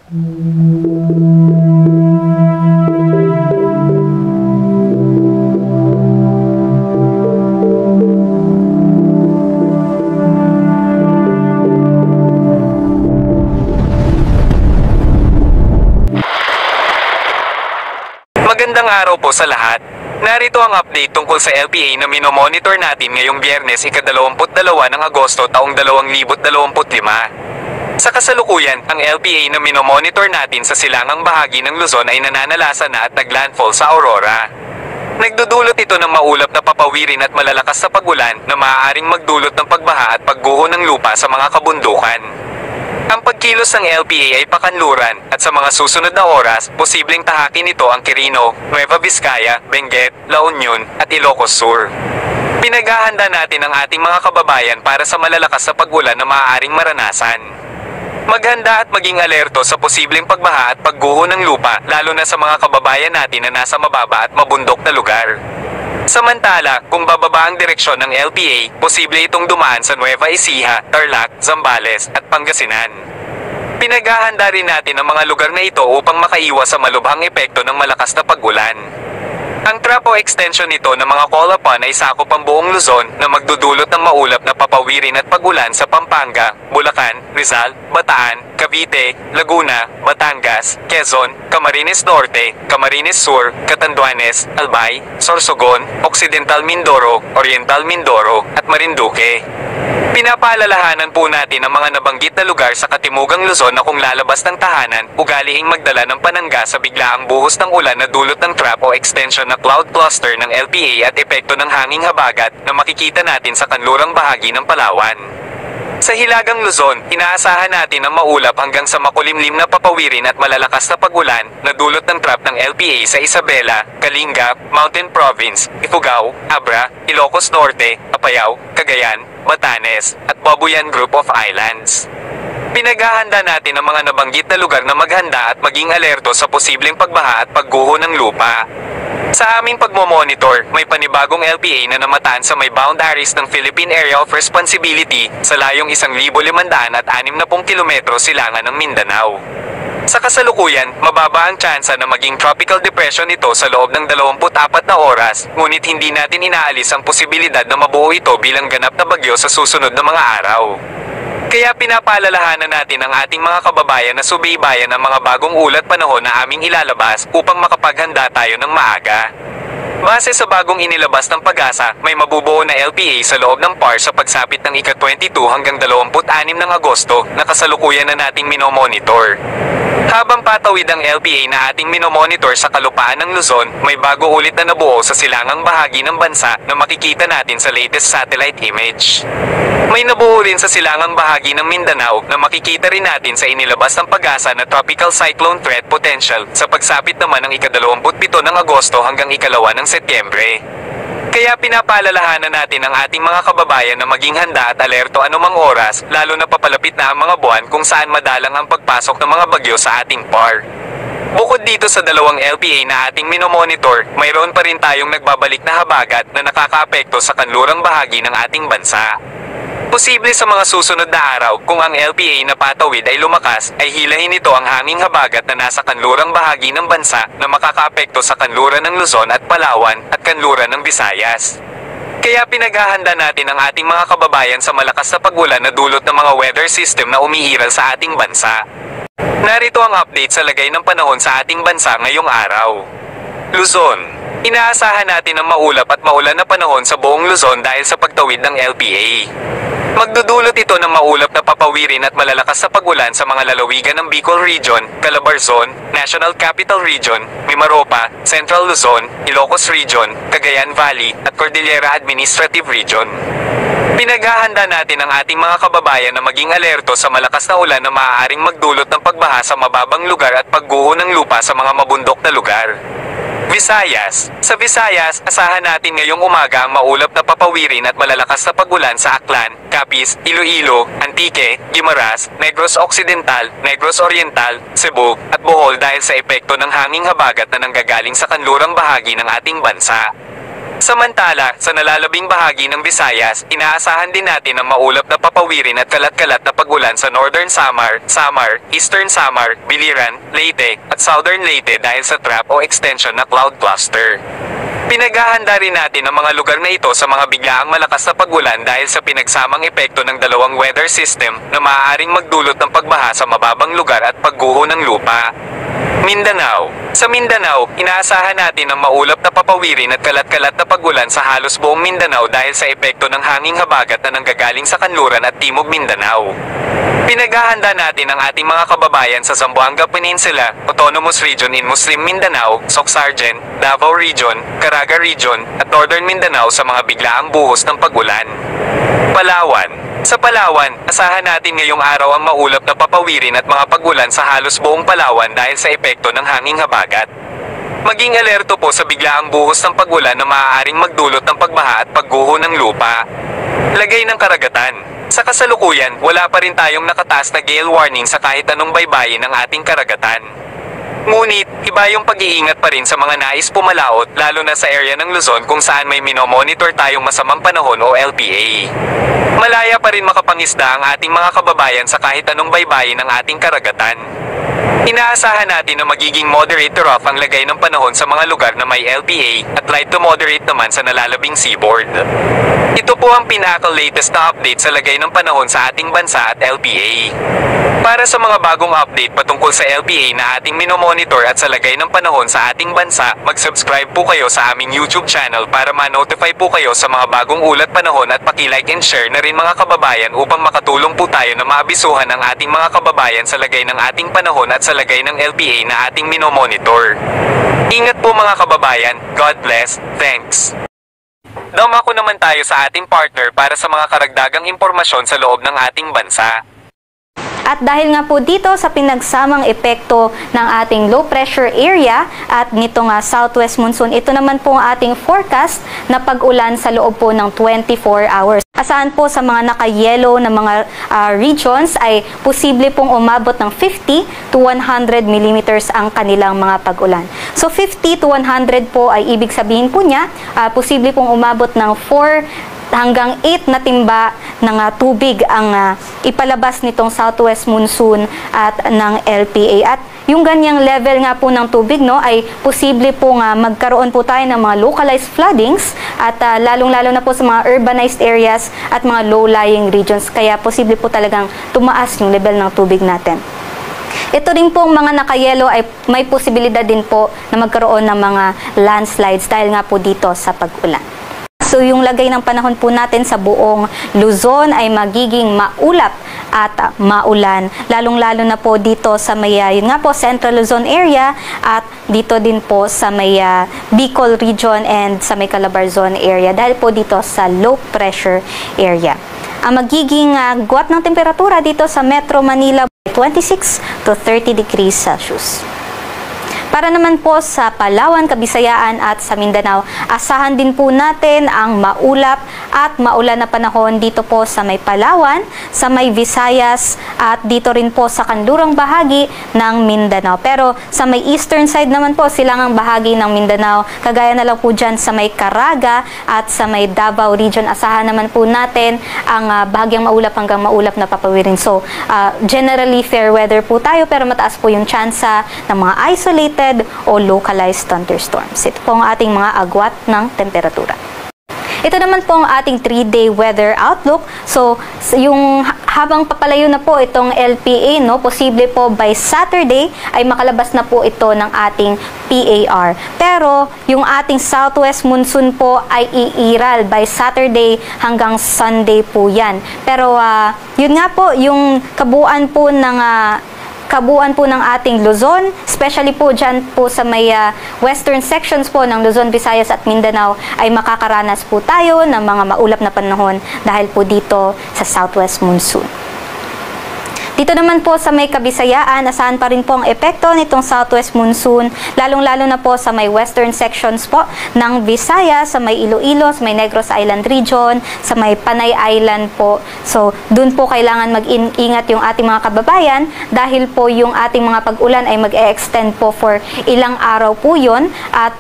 Magandang araw po sa lahat. Narito ang update tungkol sa LPA na minomonitor natin ngayong Biyernes ika-22 ng Agosto taong 2025. Sa kasalukuyan, ang LPA na minomonitor natin sa silangang bahagi ng Luzon ay nananalasa na at naglandfall sa Aurora. Nagdudulot ito ng maulap na papawirin at malalakas na pag-ulan na maaaring magdulot ng pagbaha at pagguho ng lupa sa mga kabundukan. Ang pagkilos ng LPA ay pakanluran at sa mga susunod na oras, posibleng tahakin ito ang Quirino, Nueva Vizcaya, Benguet, La Union at Ilocos Sur. Pinaghahanda natin ang ating mga kababayan para sa malalakas na pag-ulan na maaaring maranasan. Maghanda at maging alerto sa posibleng pagbaha at pagguho ng lupa lalo na sa mga kababayan natin na nasa mababa at mabundok na lugar. Samantala, kung bababa ang direksyon ng LPA, posible itong dumaan sa Nueva Ecija, Tarlac, Zambales at Pangasinan. Pinaghahanda rin natin ang mga lugar na ito upang makaiwas sa malubhang epekto ng malakas na pag-ulan. Ang trapo extension nito ng mga Colapan ay sakop ang buong Luzon na magdudulot ng maulap na papawirin at pag-ulan sa Pampanga, Bulacan, Rizal, Bataan, Cavite, Laguna, Batangas, Quezon, Camarines Norte, Camarines Sur, Catanduanes, Albay, Sorsogon, Occidental Mindoro, Oriental Mindoro, at Marinduque. Pinapaalalahanan po natin ang mga nabanggit na lugar sa Katimugang Luzon na kung lalabas ng tahanan, ugaliing magdala ng panangga sa biglaang buhos ng ulan na dulot ng trap o extension na cloud cluster ng LPA at epekto ng hanging habagat na makikita natin sa kanlurang bahagi ng Palawan. Sa Hilagang Luzon, inaasahan natin ang maulap hanggang sa makulimlim na papawirin at malalakas na pag-ulan na dulot ng trap ng LPA sa Isabela, Kalinga, Mountain Province, Ifugao, Abra, Ilocos Norte, Apayao, Cagayan, Batanes, at Babuyan Group of Islands. Pinaghahanda natin ang mga nabanggit na lugar na maghanda at maging alerto sa posibleng pagbaha at pagguho ng lupa. Sa aming pagmomonitor, may panibagong LPA na namataan sa may boundaries ng Philippine Area of Responsibility sa layong 1,560 kilometro silangan ng Mindanao. Sa kasalukuyan, mababa ang tsansa na maging tropical depression ito sa loob ng 24 na oras, ngunit hindi natin inaalis ang posibilidad na mabuo ito bilang ganap na bagyo sa susunod na mga araw. Kaya pinapaalalahanan natin ang ating mga kababayan na subaybayan ang mga bagong ulat panahon na aming ilalabas upang makapaghanda tayo ng maaga. Base sa bagong inilabas ng Pag-asa, may mabubuo na LPA sa loob ng PAR sa pagsapit ng ika-22 hanggang 26 ng Agosto na kasalukuyan na nating minomonitor. Habang patawid ang LPA na ating minomonitor sa kalupaan ng Luzon, may bago ulit na nabuo sa silangang bahagi ng bansa na makikita natin sa latest satellite image. May nabuo rin sa silangang bahagi ng Mindanao na makikita rin natin sa inilabas ng Pag-asa na tropical cyclone threat potential sa pagsapit naman ng ika-27 ng Agosto hanggang ika-2 ng Setyembre. Kaya pinapaalalahanan natin ang ating mga kababayan na maging handa at alerto anumang oras, lalo na papalapit na ang mga buwan kung saan madalang ang pagpasok ng mga bagyo sa ating PAR. Bukod dito sa dalawang LPA na ating minomonitor, mayroon pa rin tayong nagbabalik na habagat na nakakaapekto sa kanlurang bahagi ng ating bansa. Posible sa mga susunod na araw, kung ang LPA na patawid ay lumakas, ay hilahin ito ang hanging habagat na nasa kanlurang bahagi ng bansa na makakaapekto sa kanluran ng Luzon at Palawan at kanluran ng Visayas. Kaya pinaghahanda natin ang ating mga kababayan sa malakas na pag-ulan na dulot ng mga weather system na umiiral sa ating bansa. Narito ang update sa lagay ng panahon sa ating bansa ngayong araw. Luzon. Inaasahan natin ang maulap at maulan na panahon sa buong Luzon dahil sa pagtawid ng LPA. Magdudulot ito ng maulap na papawirin at malalakas na pag-ulan sa mga lalawigan ng Bicol Region, Calabarzon, National Capital Region, Mimaropa, Central Luzon, Ilocos Region, Cagayan Valley, at Cordillera Administrative Region. Pinaghahanda natin ang ating mga kababayan na maging alerto sa malakas na ulan na maaaring magdulot ng pagbaha sa mababang lugar at pagguho ng lupa sa mga mabundok na lugar. Visayas. Sa Visayas, asahan natin ngayong umaga ang maulap na papawirin at malalakas na pag-ulan sa Aklan, Capiz, Iloilo, Antique, Guimaras, Negros Occidental, Negros Oriental, Cebu, at Bohol dahil sa epekto ng hanging habagat na nanggagaling sa kanlurang bahagi ng ating bansa. Samantala, sa nalalabing bahagi ng Visayas, inaasahan din natin ang maulap na papawirin at kalat-kalat na pag-ulan sa Northern Samar, Eastern Samar, Biliran, Leyte, at Southern Leyte dahil sa trap o extension na cloud cluster. Pinaghahanda rin natin ang mga lugar na ito sa mga biglaang malakas na pag-ulan dahil sa pinagsamang epekto ng dalawang weather system na maaaring magdulot ng pagbaha sa mababang lugar at pagguho ng lupa. Mindanao. Sa Mindanao, inaasahan natin ang maulap na papawirin at kalat-kalat na pag-ulan sa halos buong Mindanao dahil sa epekto ng hanging habagat na nanggagaling sa kanluran at timog Mindanao. Pinaghahanda natin ang ating mga kababayan sa Zamboanga Peninsula, Autonomous Region in Muslim Mindanao, Soxargen, Davao Region, Caraga Region, at Northern Mindanao sa mga biglaang buhos ng pag-ulan. Palawan. Sa Palawan, asahan natin ngayong araw ang maulap na papawirin at mga pag-ulan sa halos buong Palawan dahil sa epekto ng hanging habagat. Maging alerto po sa biglaang buhos ng pag-ulan na maaaring magdulot ng pagbaha at pagguho ng lupa. Lagay ng karagatan. Sa kasalukuyan, wala pa rin tayong nakataas na gale warning sa kahit anong baybayin ng ating karagatan. Ngunit, iba yung pag-iingat pa rin sa mga nais pumalaot lalo na sa area ng Luzon kung saan may minomonitor tayong masamang panahon o LPA. Malaya pa rin makapangisda ang ating mga kababayan sa kahit anong baybayin ng ating karagatan. Inaasahan natin na magiging moderate to rough ang lagay ng panahon sa mga lugar na may LPA at light to moderate naman sa nalalabing seaboard. Ito po ang pinaka-latest na update sa lagay ng panahon sa ating bansa at LPA. Para sa mga bagong update patungkol sa LPA na ating minomonitor at sa lagay ng panahon sa ating bansa, mag-subscribe po kayo sa aming YouTube channel para ma-notify po kayo sa mga bagong ulat panahon at paki-like and share na rin mga kababayan upang makatulong po tayo na maabisuhan ang ating mga kababayan sa lagay ng ating panahon at sa lagay ng LPA na ating minomonitor. Ingat po mga kababayan, God bless, thanks. Dumako naman tayo sa ating partner para sa mga karagdagang impormasyon sa loob ng ating bansa. At dahil nga po dito sa pinagsamang epekto ng ating low pressure area at nitong southwest monsoon, ito naman po ang ating forecast na pag-ulan sa loob po ng 24 hours. Asahan po sa mga naka-yellow na mga regions ay posible pong umabot ng 50 to 100 millimeters ang kanilang mga pag-ulan. So 50 to 100 po ay ibig sabihin po niya, posible pong umabot ng 4 hanggang 8 na timba ng tubig ang ipalabas nitong southwest monsoon at ng LPA. At yung ganyang level nga po ng tubig ay posible po magkaroon po tayo ng mga localized floodings at lalong-lalo na po sa mga urbanized areas at mga low-lying regions. Kaya posible po talagang tumaas yung level ng tubig natin. Ito rin po mga naka-yellow ay may posibilidad din po na magkaroon ng mga landslides dahil nga po dito sa pag-ulan. So yung lagay ng panahon po natin sa buong Luzon ay magiging maulap at maulan. Lalong-lalo na po dito sa may, yun nga po, Central Luzon area at dito din po sa may Bicol region and sa may Calabarzon area dahil po dito sa low pressure area. Ang magiging guwat ng temperatura dito sa Metro Manila 26 to 30 degrees Celsius. Para naman po sa Palawan, Kabisayaan at sa Mindanao, asahan din po natin ang maulap at maulan na panahon dito po sa may Palawan, sa may Visayas at dito rin po sa kanlurang bahagi ng Mindanao. Pero sa may eastern side naman po, silangang bahagi ng Mindanao, kagaya na lang po dyan sa may Caraga at sa may Davao region, asahan naman po natin ang bahagyang maulap hanggang maulap na papawirin. So, generally fair weather po tayo pero mataas po yung tsansa ng mga isolated o localized thunderstorms. Ito po ang ating mga agwat ng temperatura. Ito naman po ang ating 3-day weather outlook. So, yung habang papalayo na po itong LPA, posible po by Saturday ay makalabas na po ito ng ating PAR. Pero, yung ating southwest monsoon po ay iiral by Saturday hanggang Sunday po yan. Pero, yun nga po, yung kabuuan po ng ating Luzon, especially po dyan po sa may western sections po ng Luzon, Visayas at Mindanao ay makakaranas po tayo ng mga maulap na panahon dahil po dito sa southwest monsoon. Dito naman po sa may Kabisayaan, asahan pa rin po ang epekto nitong southwest monsoon, lalong-lalo na po sa may western sections po ng Visayas, sa may Iloilo, sa may Negros Island region, sa may Panay Island po. So, dun po kailangan mag-ingat yung ating mga kababayan dahil po yung ating mga pag-ulan ay mag-e-extend po for ilang araw po yun at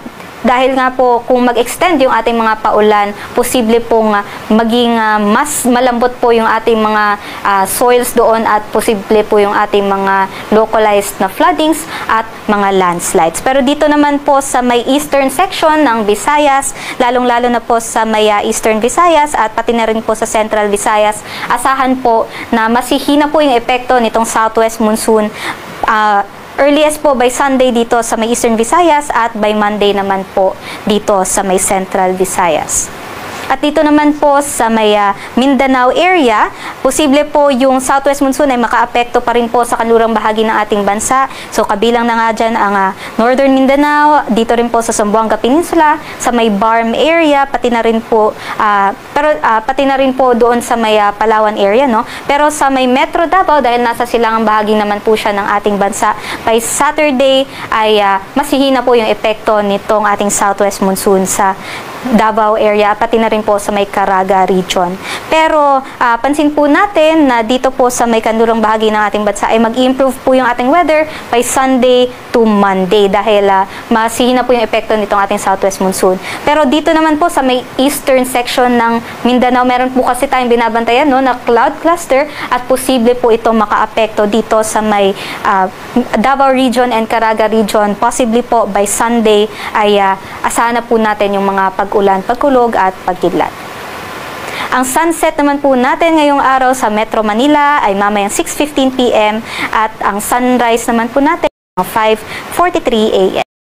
dahil nga po kung mag-extend yung ating mga paulan, posible pong maging mas malambot po yung ating mga soils doon at posible po yung ating mga localized na floodings at mga landslides. Pero dito naman po sa may eastern section ng Visayas, lalong-lalo na po sa may eastern Visayas at pati na rin po sa central Visayas, asahan po na masihina po yung epekto nitong southwest monsoon. Earliest po by Sunday dito sa may Eastern Visayas at by Monday naman po dito sa may Central Visayas. At dito naman po sa may Mindanao area, posible po yung southwest monsoon ay makaapekto pa rin po sa kanlurang bahagi ng ating bansa. So kabilang na nga dyan ang northern Mindanao, dito rin po sa Zamboanga Peninsula, sa may Barm area, pati na rin po, pati na rin po doon sa may Palawan area, no? Pero sa may Metro Davao, dahil nasa silangang bahagi naman po siya ng ating bansa, by Saturday ay masihina po yung epekto nitong ating southwest monsoon sa Davao area, pati na rin po sa may Caraga region. Pero pansin po natin na dito po sa may kanlurang bahagi ng ating bansa ay mag-improve po yung ating weather by Sunday to Monday dahil masihina po yung epekto nitong ating southwest monsoon. Pero dito naman po sa may eastern section ng Mindanao, meron po kasi tayong binabantayan, no, na cloud cluster at posible po ito makaapekto dito sa may Davao region and Caraga region. Possibly po by Sunday ay asahan na po natin yung mga pag-ulan, pagkulog at pagkidlat. Ang sunset naman po natin ngayong araw sa Metro Manila ay mamayang 6:15 PM at ang sunrise naman po natin 5:43 AM.